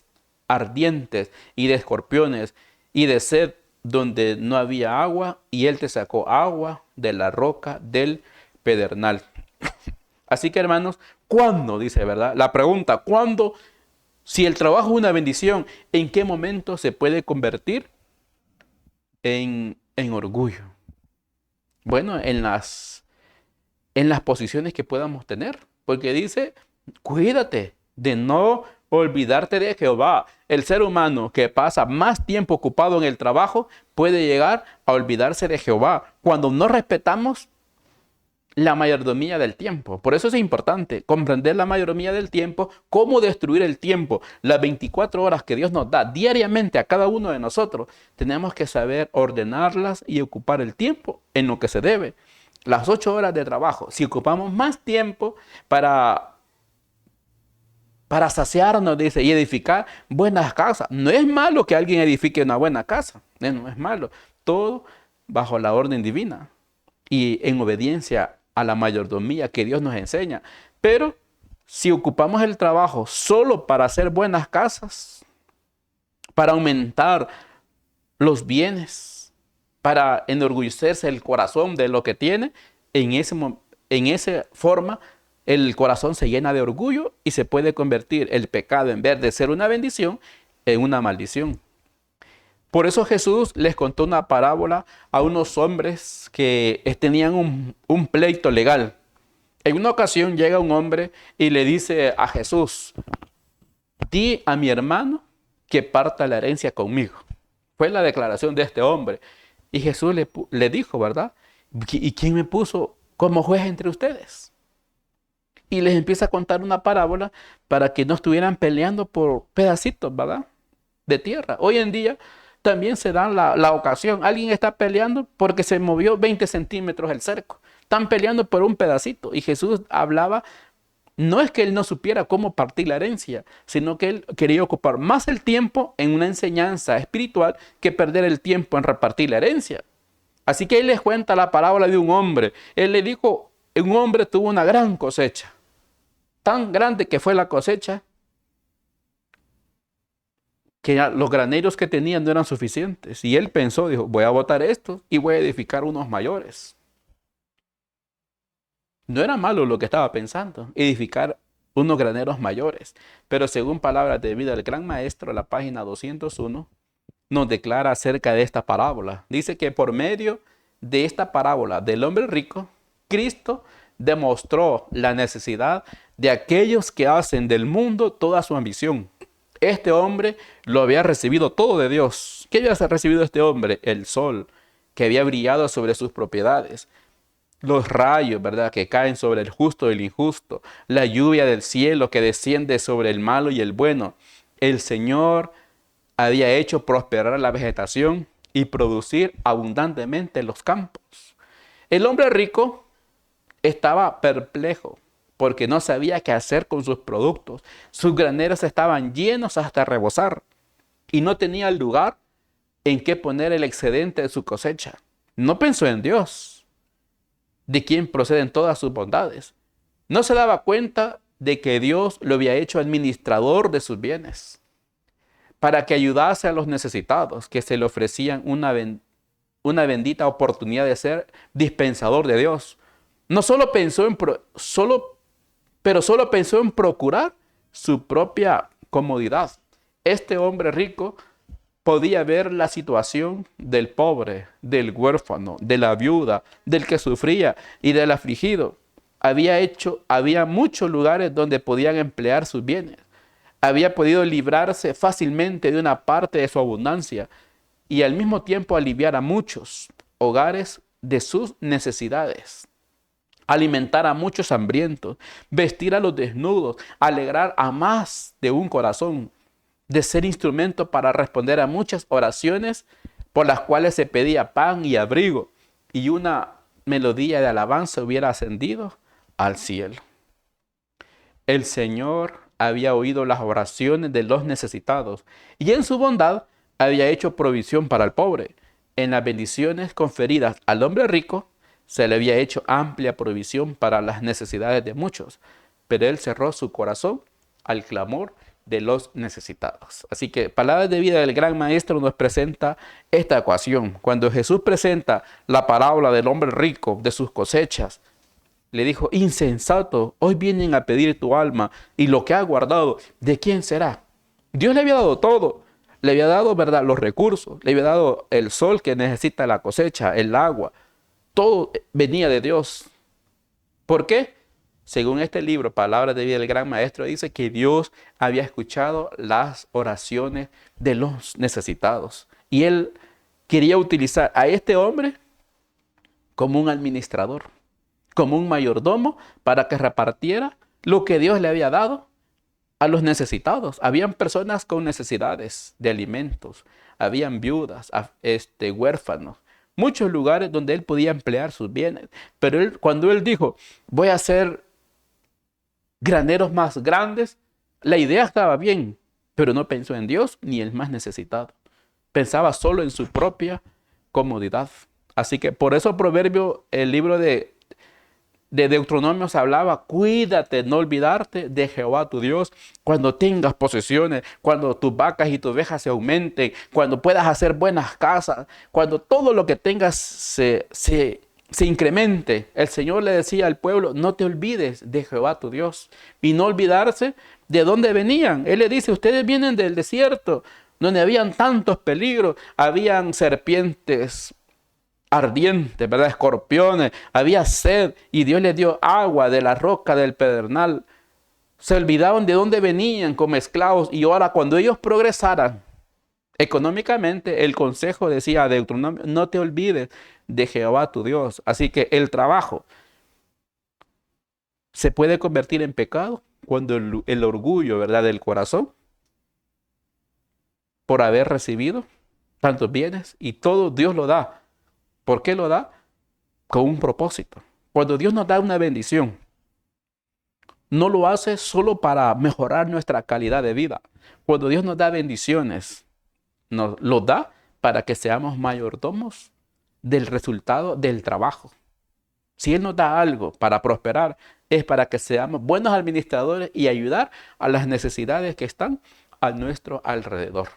ardientes y de escorpiones y de sed, donde no había agua, y él te sacó agua de la roca del pedernal. Así que, hermanos, ¿cuándo? Dice, ¿verdad? La pregunta, ¿cuándo? Si el trabajo es una bendición, ¿en qué momento se puede convertir en orgullo? Bueno, en las posiciones que podamos tener. Porque dice, cuídate de no olvidarte de Jehová. El ser humano que pasa más tiempo ocupado en el trabajo puede llegar a olvidarse de Jehová cuando no respetamos la mayordomía del tiempo. Por eso es importante comprender la mayordomía del tiempo, cómo destruir el tiempo. Las 24 horas que Dios nos da diariamente a cada uno de nosotros, tenemos que saber ordenarlas y ocupar el tiempo en lo que se debe. Las 8 horas de trabajo, si ocupamos más tiempo para saciarnos, dice, y edificar buenas casas. No es malo que alguien edifique una buena casa, no es malo. Todo bajo la orden divina y en obediencia a la mayordomía que Dios nos enseña. Pero si ocupamos el trabajo solo para hacer buenas casas, para aumentar los bienes, para enorgullecerse el corazón de lo que tiene, en esa forma el corazón se llena de orgullo y se puede convertir el pecado, en vez de ser una bendición, en una maldición. Por eso Jesús les contó una parábola a unos hombres que tenían un pleito legal. En una ocasión llega un hombre y le dice a Jesús, di a mi hermano que parta la herencia conmigo. Fue la declaración de este hombre. Y Jesús le dijo, ¿verdad? ¿Y quién me puso como juez entre ustedes? Y les empieza a contar una parábola para que no estuvieran peleando por pedacitos, ¿verdad? De tierra. Hoy en día también se da la ocasión. Alguien está peleando porque se movió 20 centímetros el cerco. Están peleando por un pedacito. Y Jesús hablaba, no es que él no supiera cómo partir la herencia, sino que él quería ocupar más el tiempo en una enseñanza espiritual que perder el tiempo en repartir la herencia. Así que él les cuenta la parábola de un hombre. Él le dijo, un hombre tuvo una gran cosecha. Tan grande que fue la cosecha que los graneros que tenía no eran suficientes. Y él pensó, dijo, voy a botar esto y voy a edificar unos mayores. No era malo lo que estaba pensando, edificar unos graneros mayores. Pero según palabras de vida del gran maestro, la página 201, nos declara acerca de esta parábola. Dice que por medio de esta parábola del hombre rico, Cristo demostró la necesidad de aquellos que hacen del mundo toda su ambición. Este hombre lo había recibido todo de Dios. ¿Qué había recibido este hombre? El sol que había brillado sobre sus propiedades. Los rayos, ¿verdad?, que caen sobre el justo y el injusto. La lluvia del cielo que desciende sobre el malo y el bueno. El Señor había hecho prosperar la vegetación y producir abundantemente los campos. El hombre rico estaba perplejo porque no sabía qué hacer con sus productos. Sus graneros estaban llenos hasta rebosar y no tenía lugar en qué poner el excedente de su cosecha. No pensó en Dios, de quien proceden todas sus bondades. No se daba cuenta de que Dios lo había hecho administrador de sus bienes para que ayudase a los necesitados que se le ofrecían una bendita oportunidad de ser dispensador de Dios. No solo pensó solo pensó en procurar su propia comodidad. Este hombre rico podía ver la situación del pobre, del huérfano, de la viuda, del que sufría y del afligido. Había muchos lugares donde podían emplear sus bienes. había podido librarse fácilmente de una parte de su abundancia y al mismo tiempo aliviar a muchos hogares de sus necesidades, alimentar a muchos hambrientos, vestir a los desnudos, alegrar a más de un corazón, de ser instrumento para responder a muchas oraciones por las cuales se pedía pan y abrigo, y una melodía de alabanza hubiera ascendido al cielo. El Señor había oído las oraciones de los necesitados y en su bondad había hecho provisión para el pobre. En las bendiciones conferidas al hombre rico se le había hecho amplia provisión para las necesidades de muchos, pero él cerró su corazón al clamor de los necesitados. Así que Palabras de Vida del Gran Maestro nos presenta esta ecuación. Cuando Jesús presenta la parábola del hombre rico, de sus cosechas, le dijo: insensato, hoy vienen a pedir tu alma y lo que ha guardado, ¿de quién será? Dios le había dado todo. Le había dado, ¿verdad?, los recursos. Le había dado el sol que necesita la cosecha, el agua. Todo venía de Dios. ¿Por qué? Según este libro, Palabras de Vida del Gran Maestro, dice que Dios había escuchado las oraciones de los necesitados. Y Él quería utilizar a este hombre como un administrador, como un mayordomo, para que repartiera lo que Dios le había dado a los necesitados. Habían personas con necesidades de alimentos, habían viudas, huérfanos, muchos lugares donde él podía emplear sus bienes. Pero cuando él dijo: voy a hacer graneros más grandes, la idea estaba bien, pero no pensó en Dios ni el más necesitado. Pensaba solo en su propia comodidad. Así que por eso Proverbio, el libro de Deuteronomios, hablaba: cuídate, no olvidarte de Jehová tu Dios cuando tengas posesiones, cuando tus vacas y tus ovejas se aumenten, cuando puedas hacer buenas casas, cuando todo lo que tengas se incremente. El Señor le decía al pueblo: no te olvides de Jehová tu Dios. Y no olvidarse de dónde venían. Él le dice: ustedes vienen del desierto, donde habían tantos peligros, habían serpientes ardientes, ¿verdad?, escorpiones, había sed y Dios les dio agua de la roca del pedernal. Se olvidaban de dónde venían como esclavos, y ahora cuando ellos progresaran económicamente, el consejo decía a Deuteronomio: no te olvides de Jehová tu Dios. Así que el trabajo se puede convertir en pecado cuando el orgullo, ¿verdad?, del corazón, por haber recibido tantos bienes y todo Dios lo da. ¿Por qué lo da? Con un propósito. Cuando Dios nos da una bendición, no lo hace solo para mejorar nuestra calidad de vida. Cuando Dios nos da bendiciones, nos lo da para que seamos mayordomos del resultado del trabajo. Si Él nos da algo para prosperar, es para que seamos buenos administradores y ayudar a las necesidades que están a nuestro alrededor.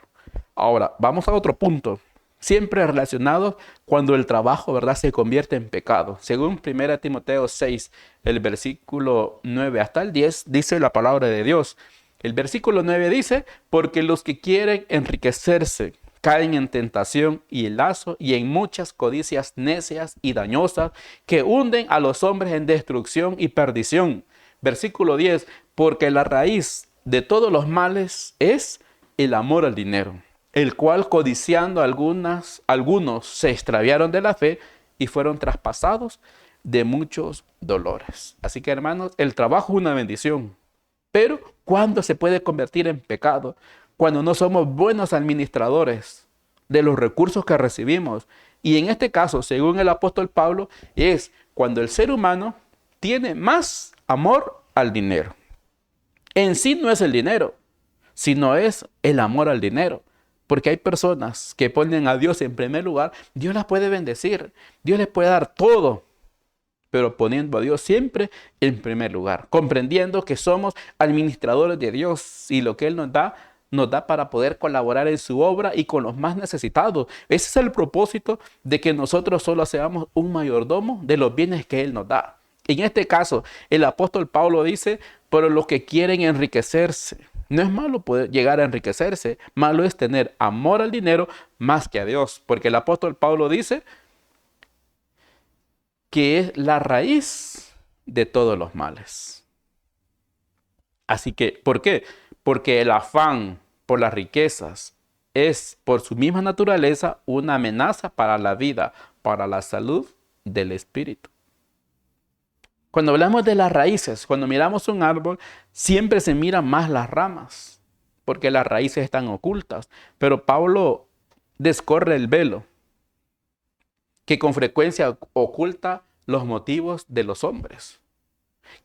Ahora, vamos a otro punto, siempre relacionado cuando el trabajo, ¿verdad?, se convierte en pecado. Según 1 Timoteo 6, el versículo 9 hasta el 10, dice la palabra de Dios. El versículo 9 dice: porque los que quieren enriquecerse caen en tentación y en lazo y en muchas codicias necias y dañosas que hunden a los hombres en destrucción y perdición. Versículo 10, porque la raíz de todos los males es el amor al dinero, el cual codiciando algunos se extraviaron de la fe y fueron traspasados de muchos dolores. Así que, hermanos, el trabajo es una bendición, pero ¿cuándo se puede convertir en pecado? Cuando no somos buenos administradores de los recursos que recibimos. Y en este caso, según el apóstol Pablo, es cuando el ser humano tiene más amor al dinero. En sí no es el dinero, sino es el amor al dinero. Porque hay personas que ponen a Dios en primer lugar. Dios las puede bendecir, Dios les puede dar todo, pero poniendo a Dios siempre en primer lugar, comprendiendo que somos administradores de Dios y lo que Él nos da para poder colaborar en su obra y con los más necesitados. Ese es el propósito de que nosotros solo seamos un mayordomo de los bienes que Él nos da. En este caso, el apóstol Pablo dice: pero los que quieren enriquecerse. No es malo poder llegar a enriquecerse, malo es tener amor al dinero más que a Dios, porque el apóstol Pablo dice que es la raíz de todos los males. Así que, ¿por qué? porque el afán por las riquezas es por su misma naturaleza una amenaza para la vida, para la salud del espíritu. Cuando hablamos de las raíces, cuando miramos un árbol, siempre se miran más las ramas, porque las raíces están ocultas. Pero Pablo descorre el velo, que con frecuencia oculta los motivos de los hombres,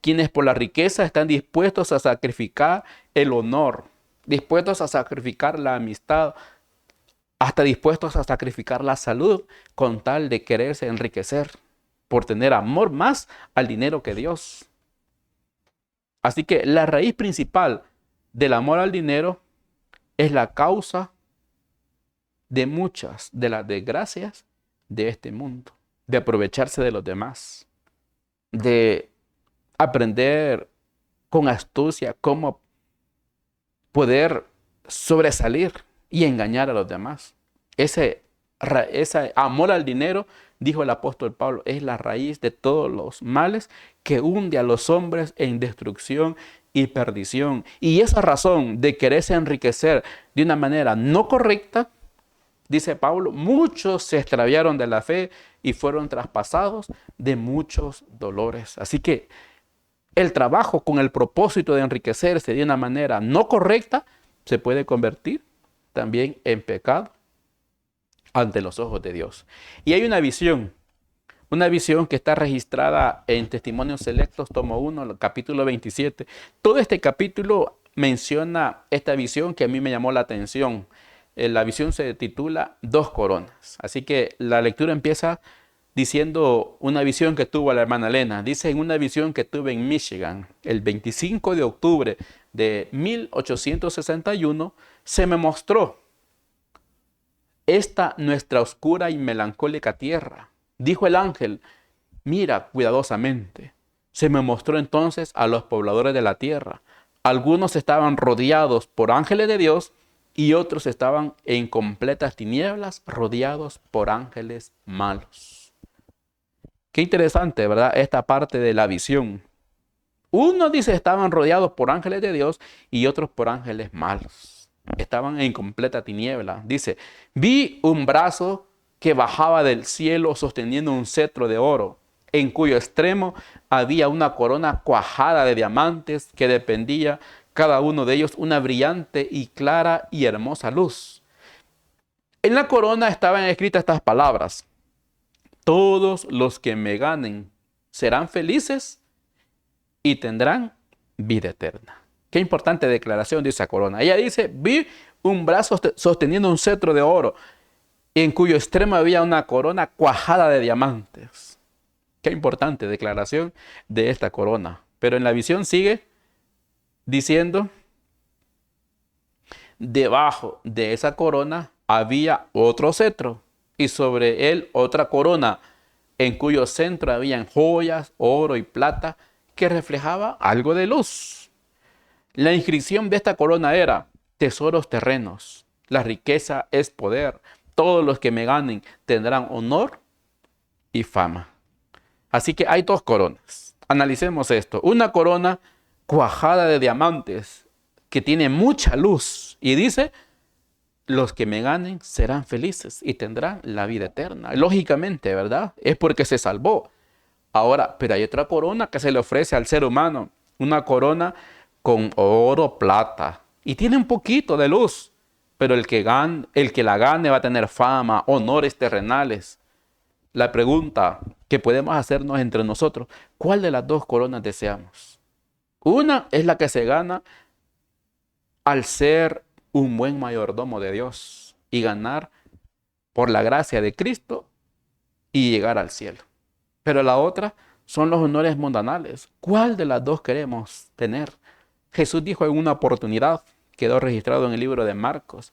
quienes por la riqueza están dispuestos a sacrificar el honor, dispuestos a sacrificar la amistad, hasta dispuestos a sacrificar la salud con tal de quererse enriquecer, por tener amor más al dinero que Dios. Así que la raíz principal del amor al dinero es la causa de muchas de las desgracias de este mundo, de aprovecharse de los demás, de aprender con astucia cómo poder sobresalir y engañar a los demás. Ese amor al dinero, dijo el apóstol Pablo, es la raíz de todos los males que hunde a los hombres en destrucción y perdición. Y esa razón de quererse enriquecer de una manera no correcta, dice Pablo, muchos se extraviaron de la fe y fueron traspasados de muchos dolores. Así que el trabajo con el propósito de enriquecerse de una manera no correcta se puede convertir también en pecado ante los ojos de Dios. Y hay una visión que está registrada en Testimonios Selectos, tomo 1, capítulo 27. Todo este capítulo menciona esta visión que a mí me llamó la atención. La visión se titula Dos coronas. Así que la lectura empieza diciendo una visión que tuvo la hermana Elena. Dice: en una visión que tuve en Michigan, el 25 de octubre de 1861, se me mostró esta nuestra oscura y melancólica tierra. Dijo el ángel: mira cuidadosamente. Se me mostró entonces a los pobladores de la tierra. Algunos estaban rodeados por ángeles de Dios y otros estaban en completas tinieblas, rodeados por ángeles malos. Qué interesante, ¿verdad? Esta parte de la visión. Uno dice estaban rodeados por ángeles de Dios y otros por ángeles malos. Estaban en completa tiniebla. Dice: vi un brazo que bajaba del cielo sosteniendo un cetro de oro, en cuyo extremo había una corona cuajada de diamantes que dependía cada uno de ellos una brillante y clara y hermosa luz. En la corona estaban escritas estas palabras: todos los que me ganen serán felices y tendrán vida eterna. Qué importante declaración dice esa corona. Ella dice: vi un brazo sosteniendo un cetro de oro, en cuyo extremo había una corona cuajada de diamantes. Qué importante declaración de esta corona. Pero en la visión sigue diciendo: debajo de esa corona había otro cetro y sobre él otra corona, en cuyo centro habían joyas, oro y plata que reflejaba algo de luz. La inscripción de esta corona era: tesoros terrenos, la riqueza es poder, todos los que me ganen tendrán honor y fama. Así que hay dos coronas. Analicemos esto. Una corona cuajada de diamantes que tiene mucha luz y dice: los que me ganen serán felices y tendrán la vida eterna. Lógicamente, ¿verdad? Es porque se salvó. Ahora, pero hay otra corona que se le ofrece al ser humano. Una corona con oro, plata. Y tiene un poquito de luz. Pero el que la gane va a tener fama, honores terrenales. La pregunta que podemos hacernos entre nosotros: ¿cuál de las dos coronas deseamos? Una es la que se gana al ser un buen mayordomo de Dios y ganar por la gracia de Cristo y llegar al cielo. Pero la otra son los honores mundanales. ¿Cuál de las dos queremos tener? Jesús dijo en una oportunidad, quedó registrado en el libro de Marcos: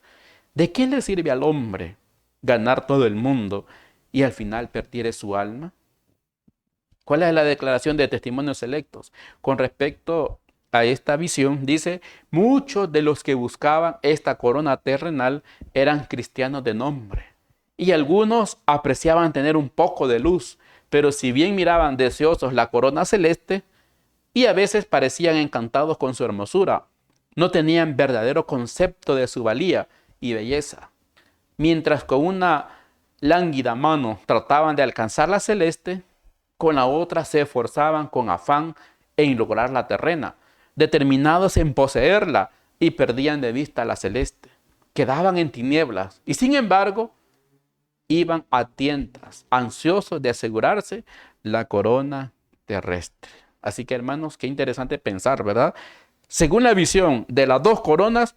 ¿de qué le sirve al hombre ganar todo el mundo y al final perdiere su alma? ¿Cuál es la declaración de Testimonios Selectos con respecto a esta visión? Dice: muchos de los que buscaban esta corona terrenal eran cristianos de nombre, y algunos apreciaban tener un poco de luz, pero si bien miraban deseosos la corona celeste, y a veces parecían encantados con su hermosura, no tenían verdadero concepto de su valía y belleza. Mientras con una lánguida mano trataban de alcanzar la celeste, con la otra se esforzaban con afán en lograr la terrena, determinados en poseerla, y perdían de vista la celeste. Quedaban en tinieblas y sin embargo iban a tientas, ansiosos de asegurarse la corona terrestre. Así que hermanos, qué interesante pensar, ¿verdad? Según la visión de las dos coronas,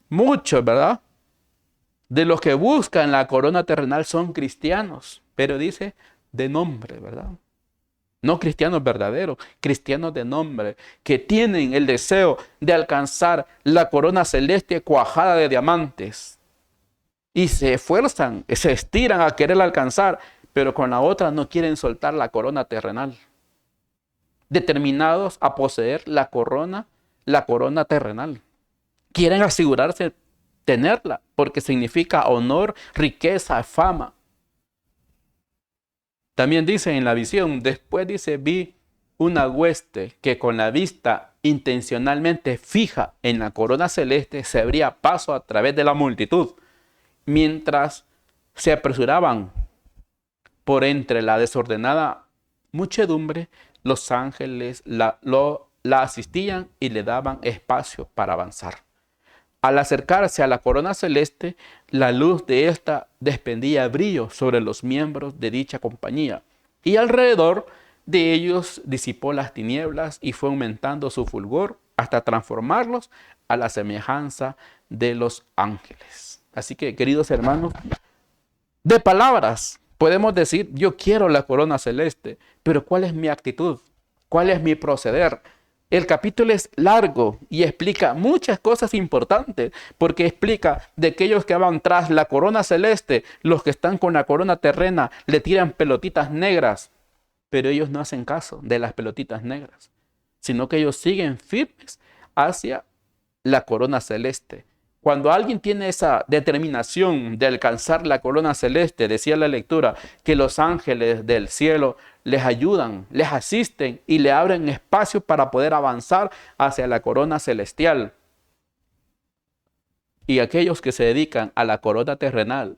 muchos, ¿verdad?, de los que buscan la corona terrenal son cristianos, pero dice de nombre, ¿verdad? No cristianos verdaderos, cristianos de nombre, que tienen el deseo de alcanzar la corona celeste cuajada de diamantes. Y se esfuerzan, se estiran a querer alcanzar, pero con la otra no quieren soltar la corona terrenal. Determinados a poseer la corona terrenal. Quieren asegurarse tenerla, porque significa honor, riqueza, fama. También dice en la visión, después dice, vi una hueste que con la vista intencionalmente fija en la corona celeste se abría paso a través de la multitud, mientras se apresuraban por entre la desordenada muchedumbre. Los ángeles la asistían y le daban espacio para avanzar. Al acercarse a la corona celeste, la luz de ésta despedía brillo sobre los miembros de dicha compañía, y alrededor de ellos disipó las tinieblas y fue aumentando su fulgor hasta transformarlos a la semejanza de los ángeles. Así que, queridos hermanos, de palabras podemos decir, yo quiero la corona celeste, pero ¿cuál es mi actitud? ¿Cuál es mi proceder? El capítulo es largo y explica muchas cosas importantes, porque explica de aquellos que van tras la corona celeste, los que están con la corona terrena, le tiran pelotitas negras, pero ellos no hacen caso de las pelotitas negras, sino que ellos siguen firmes hacia la corona celeste. Cuando alguien tiene esa determinación de alcanzar la corona celeste, decía la lectura, que los ángeles del cielo les ayudan, les asisten y le abren espacio para poder avanzar hacia la corona celestial. Y aquellos que se dedican a la corona terrenal,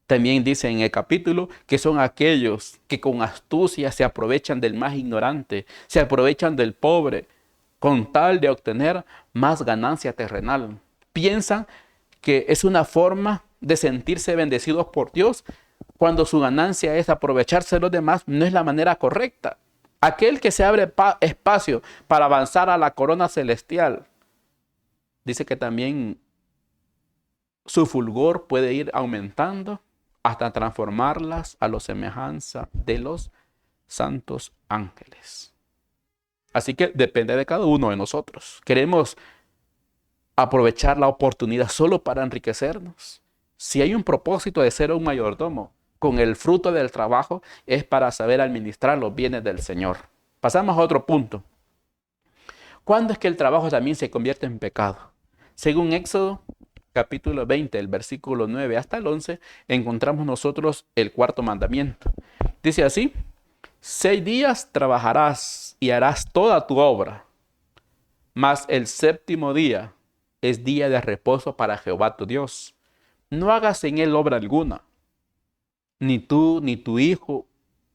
también dice en el capítulo que son aquellos que con astucia se aprovechan del más ignorante, se aprovechan del pobre, con tal de obtener más ganancia terrenal. Piensan que es una forma de sentirse bendecidos por Dios, cuando su ganancia es aprovecharse de los demás. No es la manera correcta. Aquel que se abre espacio para avanzar a la corona celestial, dice que también su fulgor puede ir aumentando hasta transformarlas a la semejanza de los santos ángeles. Así que depende de cada uno de nosotros. ¿Queremos aprovechar la oportunidad solo para enriquecernos? Si hay un propósito de ser un mayordomo, con el fruto del trabajo es para saber administrar los bienes del Señor. Pasamos a otro punto. ¿Cuándo es que el trabajo también se convierte en pecado? Según Éxodo capítulo 20, el versículo 9 hasta el 11, encontramos nosotros el cuarto mandamiento. Dice así: 6 días trabajarás y harás toda tu obra, mas el séptimo día es día de reposo para Jehová tu Dios. No hagas en él obra alguna, ni tú, ni tu hijo,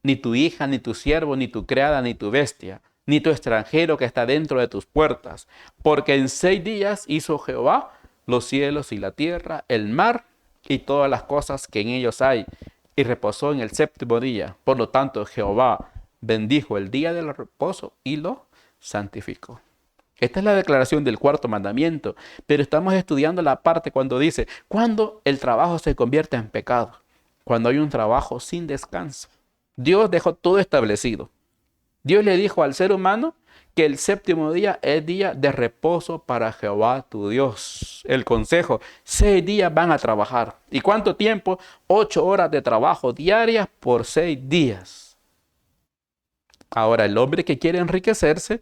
ni tu hija, ni tu siervo, ni tu criada, ni tu bestia, ni tu extranjero que está dentro de tus puertas, porque en 6 días hizo Jehová los cielos y la tierra, el mar y todas las cosas que en ellos hay, y reposó en el séptimo día. Por lo tanto, Jehová bendijo el día del reposo y lo santificó. Esta es la declaración del cuarto mandamiento, pero estamos estudiando la parte cuando dice, ¿cuándo el trabajo se convierte en pecado? Cuando hay un trabajo sin descanso. Dios dejó todo establecido. Dios le dijo al ser humano que el séptimo día es día de reposo para Jehová tu Dios. El consejo: 6 días van a trabajar. ¿Y cuánto tiempo? 8 horas de trabajo diarias por 6 días. Ahora, el hombre que quiere enriquecerse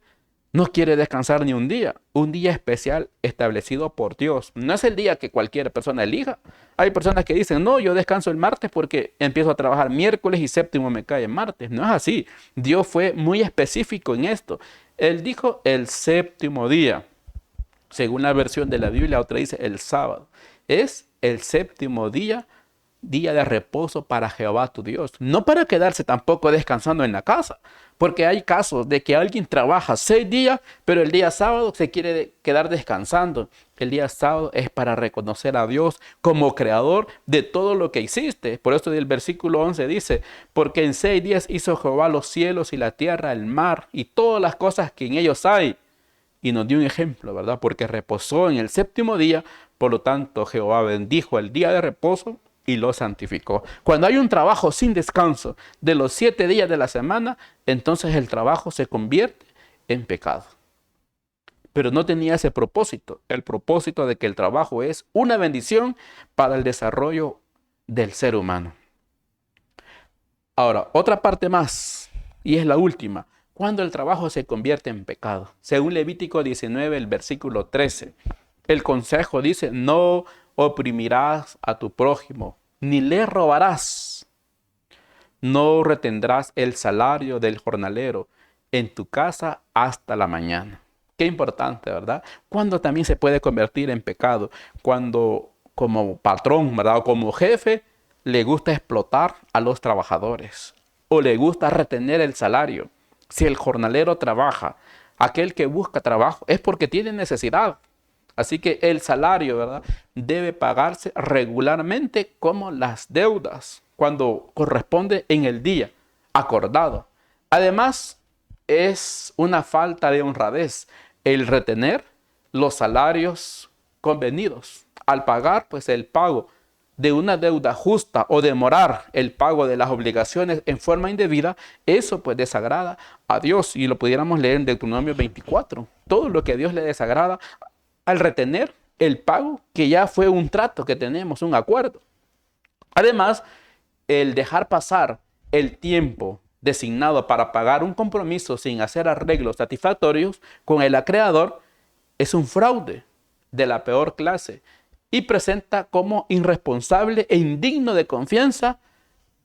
no quiere descansar ni un día especial establecido por Dios. No es el día que cualquier persona elija. Hay personas que dicen, no, yo descanso el martes porque empiezo a trabajar miércoles y séptimo me cae martes. No es así. Dios fue muy específico en esto. Él dijo el séptimo día. Según la versión de la Biblia, otra dice el sábado. Es el séptimo día, día de reposo para Jehová tu Dios. No para quedarse tampoco descansando en la casa, porque hay casos de que alguien trabaja 6 días, pero el día sábado se quiere quedar descansando. El día sábado es para reconocer a Dios como creador de todo lo que existe. Por eso el versículo 11 dice, porque en 6 días hizo Jehová los cielos y la tierra, el mar y todas las cosas que en ellos hay. Y nos dio un ejemplo, ¿verdad? Porque reposó en el séptimo día, por lo tanto Jehová bendijo el día de reposo y lo santificó. Cuando hay un trabajo sin descanso de los 7 días de la semana, entonces el trabajo se convierte en pecado. Pero no tenía ese propósito, el propósito de que el trabajo es una bendición para el desarrollo del ser humano. Ahora, otra parte más, y es la última, cuando el trabajo se convierte en pecado. Según Levítico 19, el versículo 13, el consejo dice, no oprimirás a tu prójimo, ni le robarás. No retendrás el salario del jornalero en tu casa hasta la mañana. Qué importante, ¿verdad? Cuando también se puede convertir en pecado. Cuando como patrón, ¿verdad? O como jefe, le gusta explotar a los trabajadores. O le gusta retener el salario. Si el jornalero trabaja, aquel que busca trabajo, es porque tiene necesidad. Así que el salario, ¿verdad?, debe pagarse regularmente como las deudas, cuando corresponde en el día acordado. Además, es una falta de honradez el retener los salarios convenidos. Al pagar, pues el pago de una deuda justa o demorar el pago de las obligaciones en forma indebida, eso pues desagrada a Dios. Y lo pudiéramos leer en Deuteronomio 24. Todo lo que a Dios le desagrada al retener el pago, que ya fue un trato que tenemos, un acuerdo. Además, el dejar pasar el tiempo designado para pagar un compromiso sin hacer arreglos satisfactorios con el acreedor es un fraude de la peor clase y presenta como irresponsable e indigno de confianza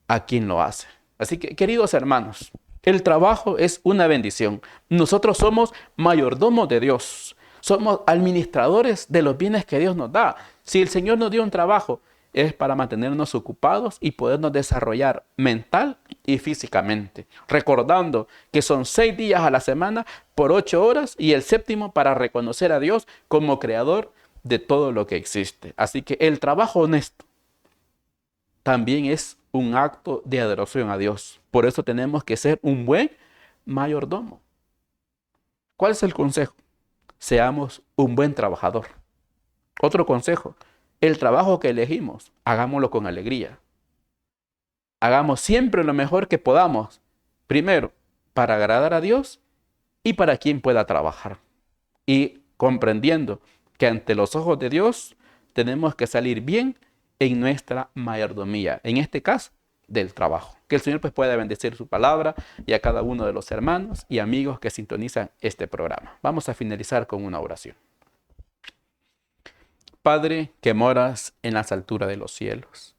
a quien lo hace. Así que, queridos hermanos, el trabajo es una bendición. Nosotros somos mayordomos de Dios. Somos administradores de los bienes que Dios nos da. Si el Señor nos dio un trabajo, es para mantenernos ocupados y podernos desarrollar mental y físicamente. Recordando que son 6 días a la semana por 8 horas y el séptimo para reconocer a Dios como creador de todo lo que existe. Así que el trabajo honesto también es un acto de adoración a Dios. Por eso tenemos que ser un buen mayordomo. ¿Cuál es el consejo? Seamos un buen trabajador. Otro consejo, el trabajo que elegimos, hagámoslo con alegría. Hagamos siempre lo mejor que podamos. Primero, para agradar a Dios y para quien pueda trabajar. Y comprendiendo que ante los ojos de Dios tenemos que salir bien en nuestra mayordomía. En este caso, del trabajo. Que el Señor pues pueda bendecir su palabra y a cada uno de los hermanos y amigos que sintonizan este programa. Vamos a finalizar con una oración. Padre que moras en las alturas de los cielos,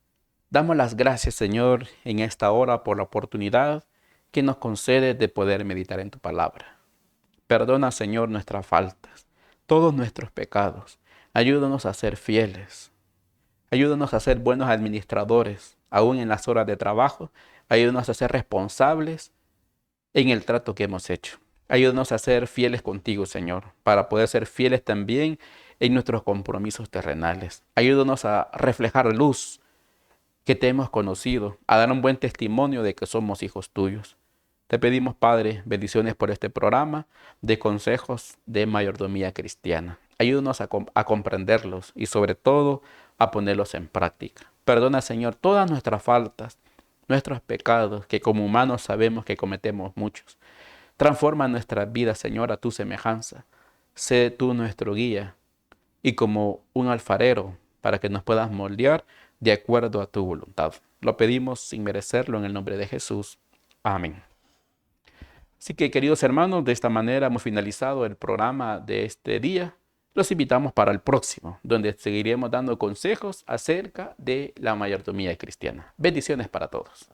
damos las gracias, Señor, en esta hora por la oportunidad que nos concede de poder meditar en tu palabra. Perdona, Señor, nuestras faltas, todos nuestros pecados. Ayúdanos a ser fieles. Ayúdanos a ser buenos administradores, aún en las horas de trabajo. Ayúdanos a ser responsables en el trato que hemos hecho. Ayúdanos a ser fieles contigo, Señor, para poder ser fieles también en nuestros compromisos terrenales. Ayúdanos a reflejar luz que te hemos conocido, a dar un buen testimonio de que somos hijos tuyos. Te pedimos, Padre, bendiciones por este programa de consejos de mayordomía cristiana. Ayúdanos a comprenderlos y sobre todo a ponerlos en práctica. Perdona, Señor, todas nuestras faltas, nuestros pecados, que como humanos sabemos que cometemos muchos. Transforma nuestras vidas, Señor, a tu semejanza. Sé tú nuestro guía y como un alfarero para que nos puedas moldear de acuerdo a tu voluntad. Lo pedimos sin merecerlo en el nombre de Jesús. Amén. Así que, queridos hermanos, de esta manera hemos finalizado el programa de este día. Los invitamos para el próximo, donde seguiremos dando consejos acerca de la mayordomía cristiana. Bendiciones para todos.